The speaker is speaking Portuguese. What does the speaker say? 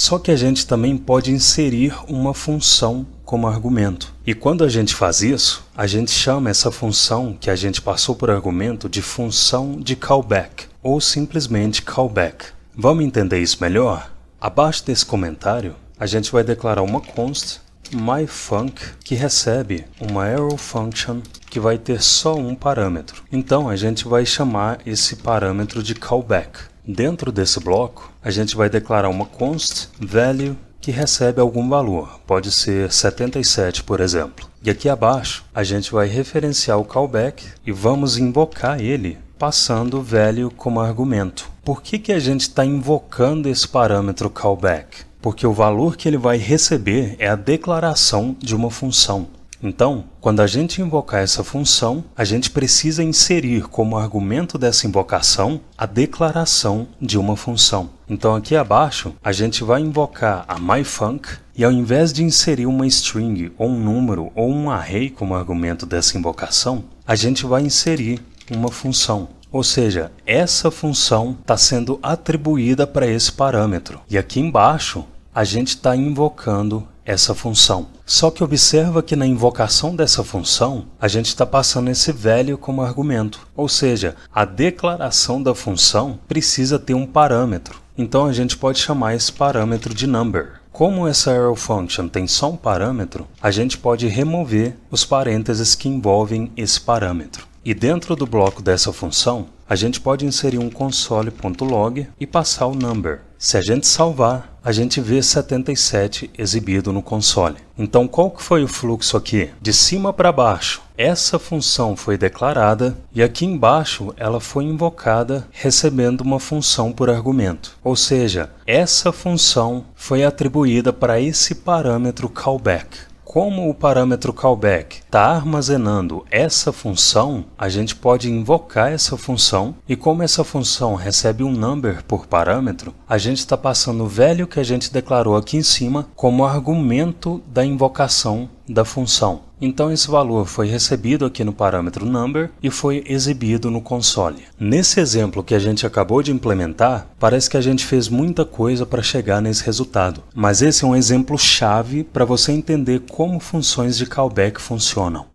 Só que a gente também pode inserir uma função como argumento. E quando a gente faz isso, a gente chama essa função que a gente passou por argumento de função de callback, ou simplesmente callback. Vamos entender isso melhor? Abaixo desse comentário, a gente vai declarar uma const myFunc que recebe uma arrow function que vai ter só um parâmetro. Então a gente vai chamar esse parâmetro de callback. Dentro desse bloco, a gente vai declarar uma const value que recebe algum valor, pode ser 77, por exemplo. E aqui abaixo, a gente vai referenciar o callback e vamos invocar ele passando value como argumento. Por que a gente está invocando esse parâmetro callback? Porque o valor que ele vai receber é a declaração de uma função. Então, quando a gente invocar essa função, a gente precisa inserir como argumento dessa invocação a declaração de uma função. Então aqui abaixo, a gente vai invocar a myFunc e ao invés de inserir uma string, ou um número, ou um array como argumento dessa invocação, a gente vai inserir uma função. Ou seja, essa função está sendo atribuída para esse parâmetro. E aqui embaixo, a gente está invocando essa função. Só que observa que na invocação dessa função, a gente está passando esse value como argumento. Ou seja, a declaração da função precisa ter um parâmetro. Então a gente pode chamar esse parâmetro de number. Como essa arrow function tem só um parâmetro, a gente pode remover os parênteses que envolvem esse parâmetro. E dentro do bloco dessa função, a gente pode inserir um console.log e passar o number. Se a gente salvar, a gente vê 77 exibido no console. Então qual que foi o fluxo aqui? De cima para baixo, essa função foi declarada e aqui embaixo ela foi invocada recebendo uma função por argumento. Ou seja, essa função foi atribuída para esse parâmetro callback. Como o parâmetro callback está armazenando essa função, a gente pode invocar essa função e como essa função recebe um number por parâmetro, a gente está passando o value que a gente declarou aqui em cima como argumento da invocação da função. Então esse valor foi recebido aqui no parâmetro number e foi exibido no console. Nesse exemplo que a gente acabou de implementar, parece que a gente fez muita coisa para chegar nesse resultado. Mas esse é um exemplo chave para você entender como funções de callback funcionam.